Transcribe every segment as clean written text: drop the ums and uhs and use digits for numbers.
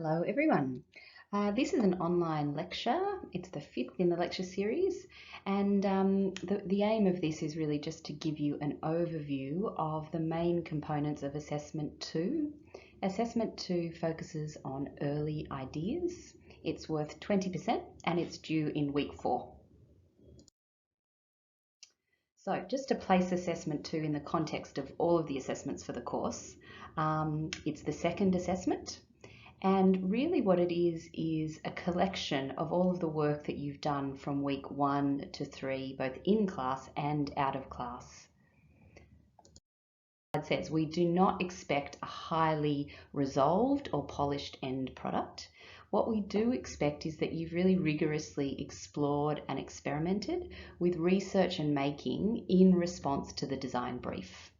Hello everyone. This is an online lecture. It's the fifth in the lecture series, and the aim of this is really just to give you an overview of the main components of Assessment 2. Assessment 2 focuses on early ideas. It's worth 20% and it's due in week 4. So just to place Assessment 2 in the context of all of the assessments for the course, it's the second assessment. And really what it is a collection of all of the work that you've done from week 1 to 3, both in class and out of class. It says we do not expect a highly resolved or polished end product. What we do expect is that you've really rigorously explored and experimented with research and making in response to the design brief.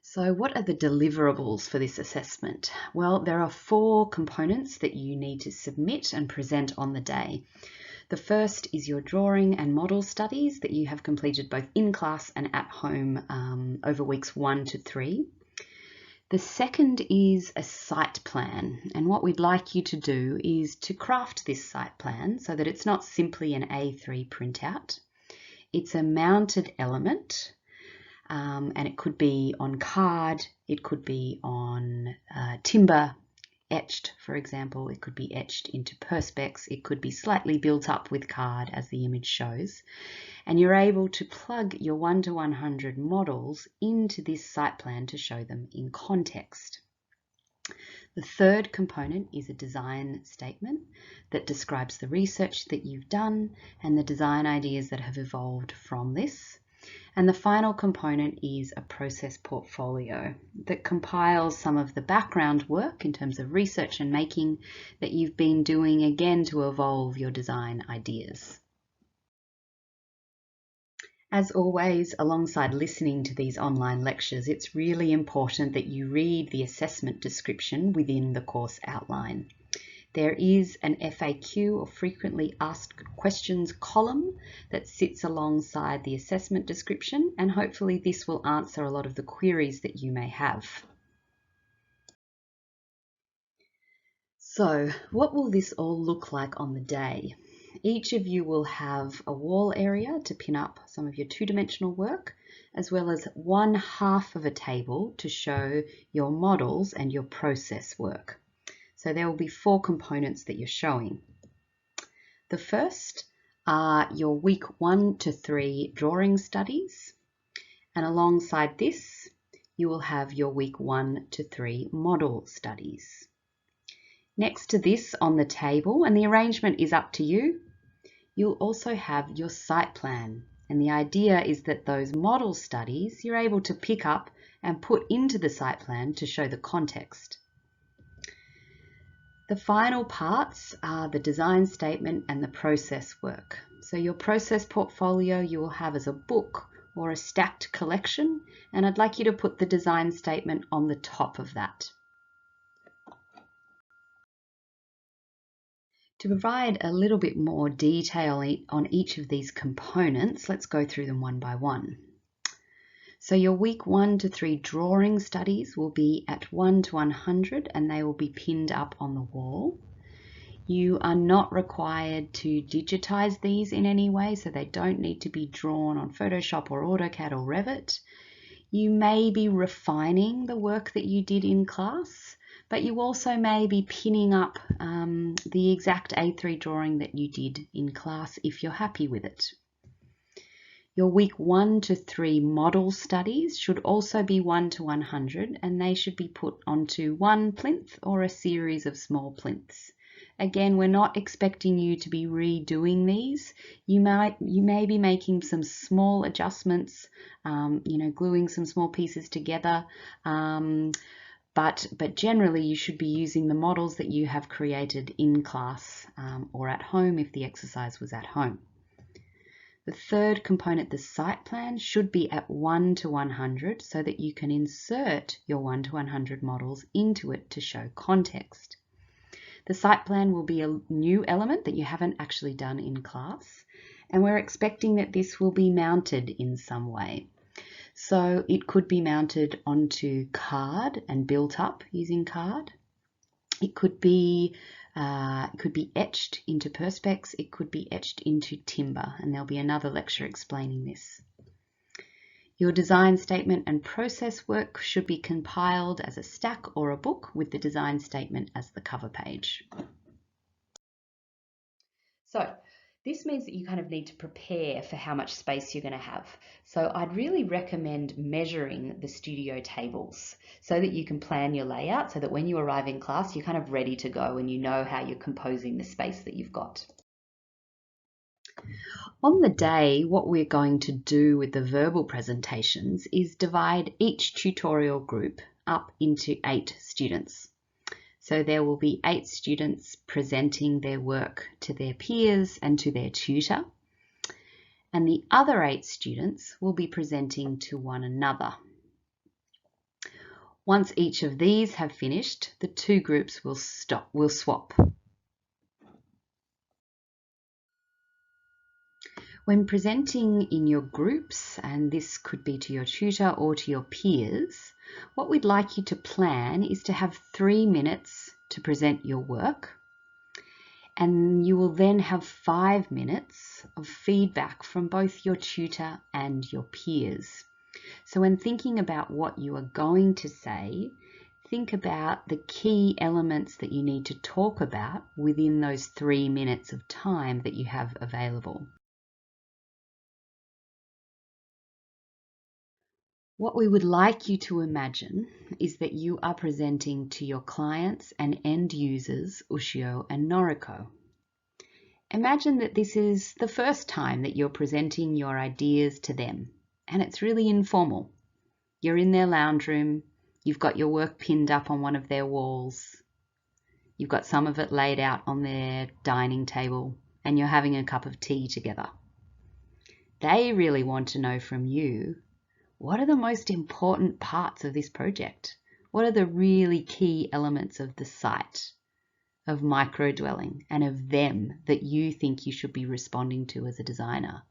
So what are the deliverables for this assessment? Well, there are 4 components that you need to submit and present on the day. The first is your drawing and model studies that you have completed both in class and at home over weeks 1 to 3. The second is a site plan, and what we'd like you to do is to craft this site plan so that it's not simply an A3 printout. It's a mounted element. And it could be on card, it could be on timber, etched, for example, it could be etched into Perspex, it could be slightly built up with card as the image shows. And you're able to plug your 1 to 100 models into this site plan to show them in context. The third component is a design statement that describes the research that you've done and the design ideas that have evolved from this. And the final component is a process portfolio that compiles some of the background work in terms of research and making that you've been doing again to evolve your design ideas. As always, alongside listening to these online lectures, it's really important that you read the assessment description within the course outline. There is an FAQ, or frequently asked questions column, that sits alongside the assessment description, and hopefully this will answer a lot of the queries that you may have. So what will this all look like on the day? Each of you will have a wall area to pin up some of your 2-dimensional work, as well as 1/2 of a table to show your models and your process work. So there will be 4 components that you're showing. The first are your week 1 to 3 drawing studies, and alongside this you will have your week 1 to 3 model studies. Next to this on the table, and the arrangement is up to you, you'll also have your site plan, and the idea is that those model studies you're able to pick up and put into the site plan to show the context. The final parts are the design statement and the process work. So your process portfolio you will have as a book or a stacked collection, and I'd like you to put the design statement on the top of that. To provide a little bit more detail on each of these components, let's go through them one by one. So your week 1 to 3 drawing studies will be at 1 to 100 and they will be pinned up on the wall. You are not required to digitize these in any way, so they don't need to be drawn on Photoshop or AutoCAD or Revit. You may be refining the work that you did in class, but you also may be pinning up the exact A3 drawing that you did in class if you're happy with it. Your week 1 to 3 model studies should also be 1 to 100, and they should be put onto one plinth or a series of small plinths. Again, we're not expecting you to be redoing these. You may be making some small adjustments, gluing some small pieces together, but generally you should be using the models that you have created in class or at home if the exercise was at home. The third component, the site plan, should be at 1 to 100 so that you can insert your 1 to 100 models into it to show context. The site plan will be a new element that you haven't actually done in class, and we're expecting that this will be mounted in some way. So it could be mounted onto card and built up using card. It could be etched into Perspex, it could be etched into timber, and there'll be another lecture explaining this. Your design statement and process work should be compiled as a stack or a book with the design statement as the cover page. So this means that you kind of need to prepare for how much space you're going to have. So I'd really recommend measuring the studio tables so that you can plan your layout so that when you arrive in class, you're kind of ready to go and you know how you're composing the space that you've got. On the day, what we're going to do with the verbal presentations is divide each tutorial group up into 8 students. So there will be 8 students presenting their work to their peers and to their tutor, and the other 8 students will be presenting to one another. Once each of these have finished, the 2 groups will swap. When presenting in your groups, and this could be to your tutor or to your peers, what we'd like you to plan is to have 3 minutes to present your work, and you will then have 5 minutes of feedback from both your tutor and your peers. So when thinking about what you are going to say, think about the key elements that you need to talk about within those 3 minutes of time that you have available. What we would like you to imagine is that you are presenting to your clients and end users, Ushio and Noriko. Imagine that this is the first time that you're presenting your ideas to them, and it's really informal. You're in their lounge room, you've got your work pinned up on one of their walls, you've got some of it laid out on their dining table, and you're having a cup of tea together. They really want to know from you, what are the most important parts of this project? What are the really key elements of the site, of micro-dwelling, and of them that you think you should be responding to as a designer?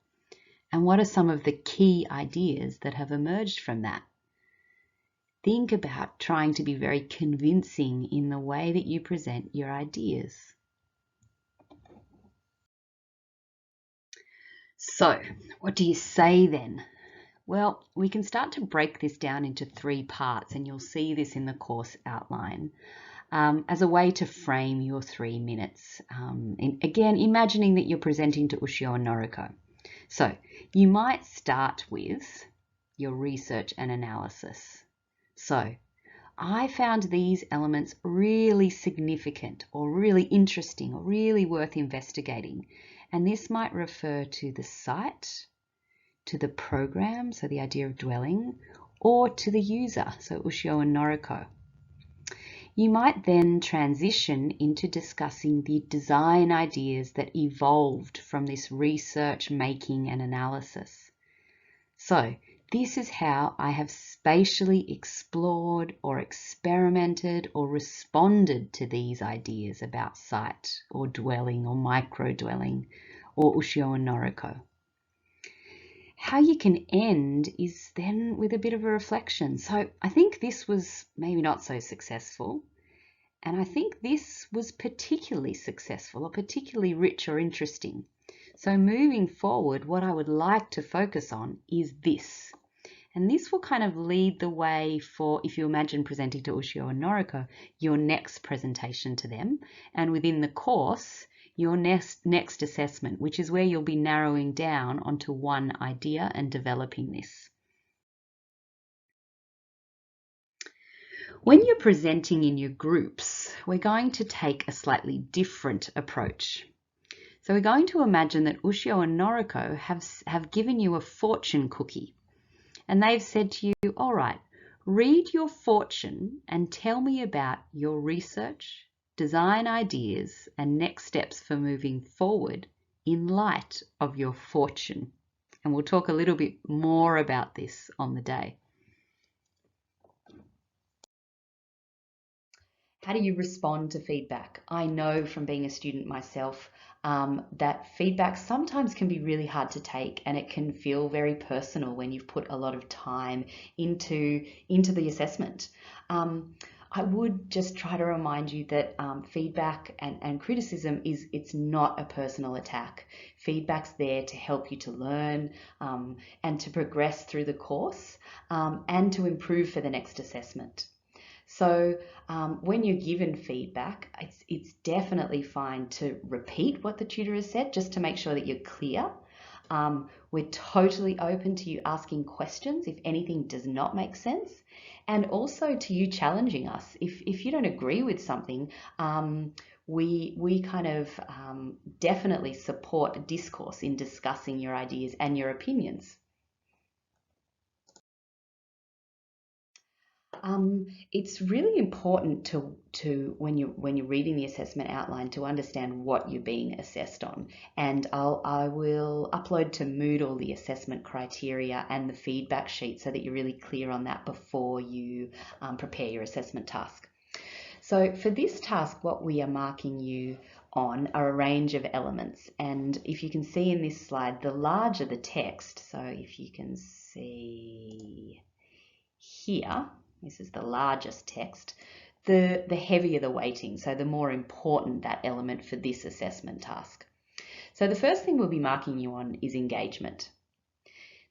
And what are some of the key ideas that have emerged from that? Think about trying to be very convincing in the way that you present your ideas. So, what do you say then? Well, we can start to break this down into 3 parts, and you'll see this in the course outline, as a way to frame your 3 minutes. Again, imagining that you're presenting to Ushio and Noriko. So you might start with your research and analysis. So I found these elements really significant or really interesting or really worth investigating. And this might refer to the site, to the program, so the idea of dwelling, or to the user, so Ushio and Noriko. You might then transition into discussing the design ideas that evolved from this research, making, and analysis. So this is how I have spatially explored or experimented or responded to these ideas about site or dwelling or micro-dwelling or Ushio and Noriko. How you can end is then with a bit of a reflection. So I think this was maybe not so successful, and I think this was particularly successful or particularly rich or interesting. So moving forward, what I would like to focus on is this. And this will kind of lead the way for, if you imagine presenting to Ushio and Noriko, your next presentation to them, and within the course, your next assessment, which is where you'll be narrowing down onto one idea and developing this. When you're presenting in your groups, we're going to take a slightly different approach. So we're going to imagine that Ushio and Noriko have given you a fortune cookie, and they've said to you, all right, read your fortune and tell me about your research, design ideas, and next steps for moving forward in light of your fortune. And we'll talk a little bit more about this on the day. How do you respond to feedback? I know from being a student myself that feedback sometimes can be really hard to take, and it can feel very personal when you've put a lot of time into the assessment. I would just try to remind you that feedback and criticism it's not a personal attack. Feedback's there to help you to learn and to progress through the course and to improve for the next assessment. So when you're given feedback, it's definitely fine to repeat what the tutor has said just to make sure that you're clear. We're totally open to you asking questions if anything does not make sense, and also to you challenging us. If you don't agree with something, we kind of definitely support discourse in discussing your ideas and your opinions. It's really important to when you're reading the assessment outline to understand what you're being assessed on. And I will upload to Moodle the assessment criteria and the feedback sheet so that you're really clear on that before you prepare your assessment task. So for this task, what we are marking you on are a range of elements. And if you can see in this slide, the larger the text, so if you can see here, this is the largest text, the heavier the weighting, so the more important that element for this assessment task. So the first thing we'll be marking you on is engagement.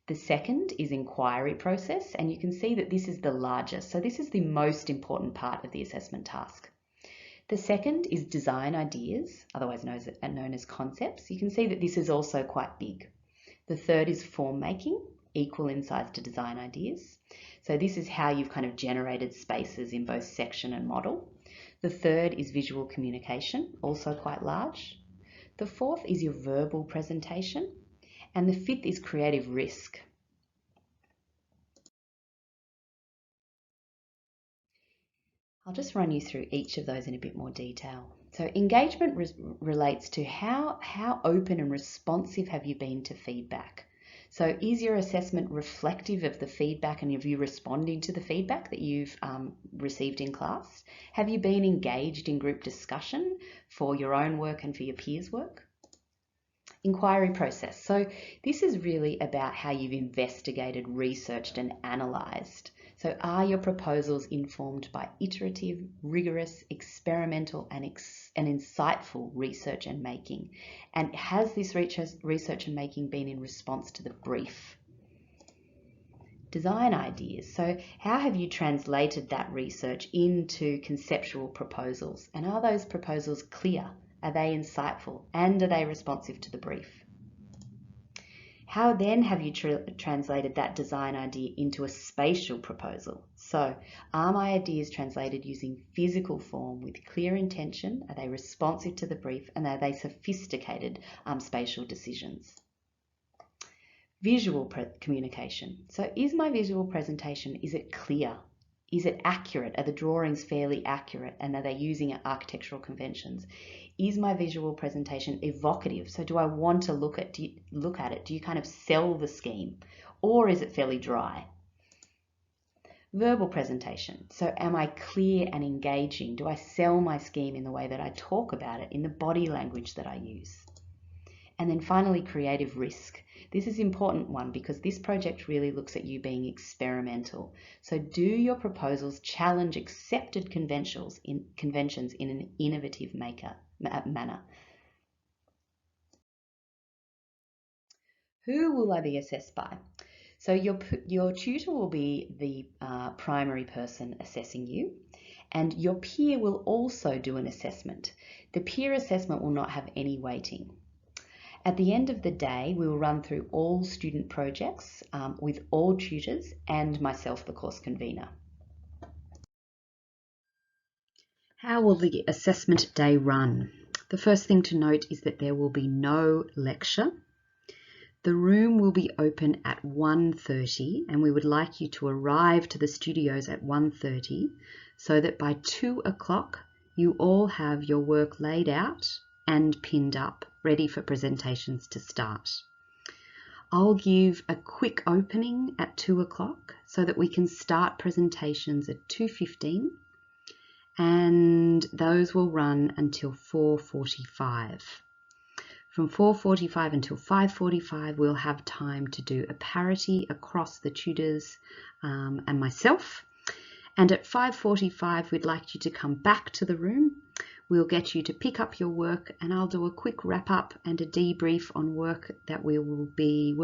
The second is inquiry process, and you can see that this is the largest, so this is the most important part of the assessment task. The second is design ideas, otherwise known as concepts. You can see that this is also quite big. The third is form making, equal in size to design ideas. So this is how you've kind of generated spaces in both section and model. The third is visual communication, also quite large. The fourth is your verbal presentation. And the fifth is creative risk. I'll just run you through each of those in a bit more detail. So engagement relates to how open and responsive have you been to feedback. So is your assessment reflective of the feedback and have you responding to the feedback that you've received in class? Have you been engaged in group discussion for your own work and for your peers' work? Inquiry process. So this is really about how you've investigated, researched and analysed. So are your proposals informed by iterative, rigorous, experimental and insightful research and making? And has this research and making been in response to the brief? Design ideas. So how have you translated that research into conceptual proposals? And are those proposals clear? Are they insightful? And are they responsive to the brief? How then have you translated that design idea into a spatial proposal? So are my ideas translated using physical form with clear intention? Are they responsive to the brief? And are they sophisticated spatial decisions? Visual communication. So is my visual presentation, is it clear? Is it accurate? Are the drawings fairly accurate? And are they using architectural conventions? Is my visual presentation evocative? So do I want to look at it? Do you kind of sell the scheme? Or is it fairly dry? Verbal presentation. So am I clear and engaging? Do I sell my scheme in the way that I talk about it, in the body language that I use? And then finally, creative risk. This is an important one because this project really looks at you being experimental. So do your proposals challenge accepted conventions in an innovative manner? Who will I be assessed by? So your tutor will be the primary person assessing you, and your peer will also do an assessment. The peer assessment will not have any weighting. At the end of the day, we will run through all student projects with all tutors and myself, the course convener. How will the assessment day run? The first thing to note is that there will be no lecture. The room will be open at 1:30 and we would like you to arrive to the studios at 1:30 so that by 2 o'clock you all have your work laid out and pinned up, ready for presentations to start. I'll give a quick opening at 2 o'clock so that we can start presentations at 2:15 and those will run until 4:45. From 4:45 until 5:45, we'll have time to do a parity across the tutors and myself. And at 5:45, we'd like you to come back to the room. We'll get you to pick up your work and I'll do a quick wrap up and a debrief on work that we will be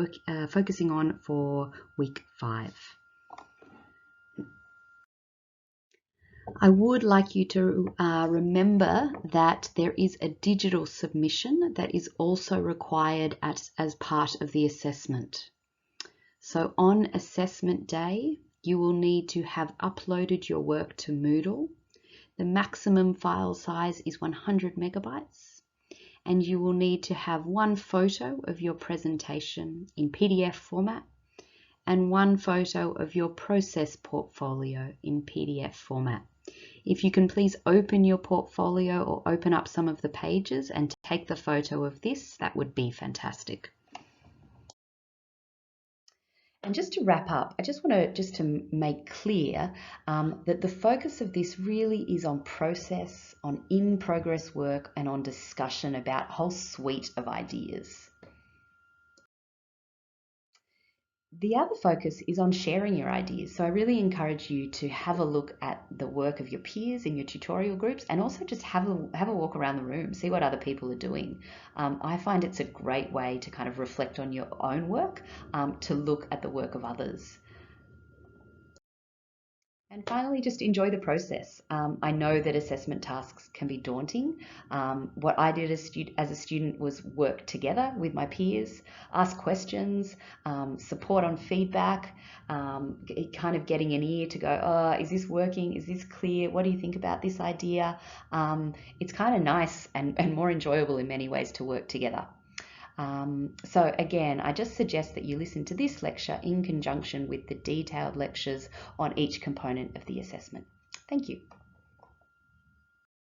focusing on for week 5. I would like you to remember that there is a digital submission that is also required as part of the assessment. So on assessment day, you will need to have uploaded your work to Moodle. The maximum file size is 100 megabytes, and you will need to have one photo of your presentation in PDF format and one photo of your process portfolio in PDF format. If you can please open your portfolio or open up some of the pages and take the photo of this, that would be fantastic. And just to wrap up, I just want to make clear that the focus of this really is on process, on in-progress work, and on discussion about a whole suite of ideas. The other focus is on sharing your ideas. So I really encourage you to have a look at the work of your peers in your tutorial groups and also just have a walk around the room, see what other people are doing. I find it's a great way to kind of reflect on your own work, to look at the work of others. And finally, just enjoy the process. I know that assessment tasks can be daunting. What I did as a student was work together with my peers, ask questions, support on feedback, kind of getting an ear to go, oh, is this working? Is this clear? What do you think about this idea? It's kind of nice and more enjoyable in many ways to work together. So again, I just suggest that you listen to this lecture in conjunction with the detailed lectures on each component of the assessment. Thank you.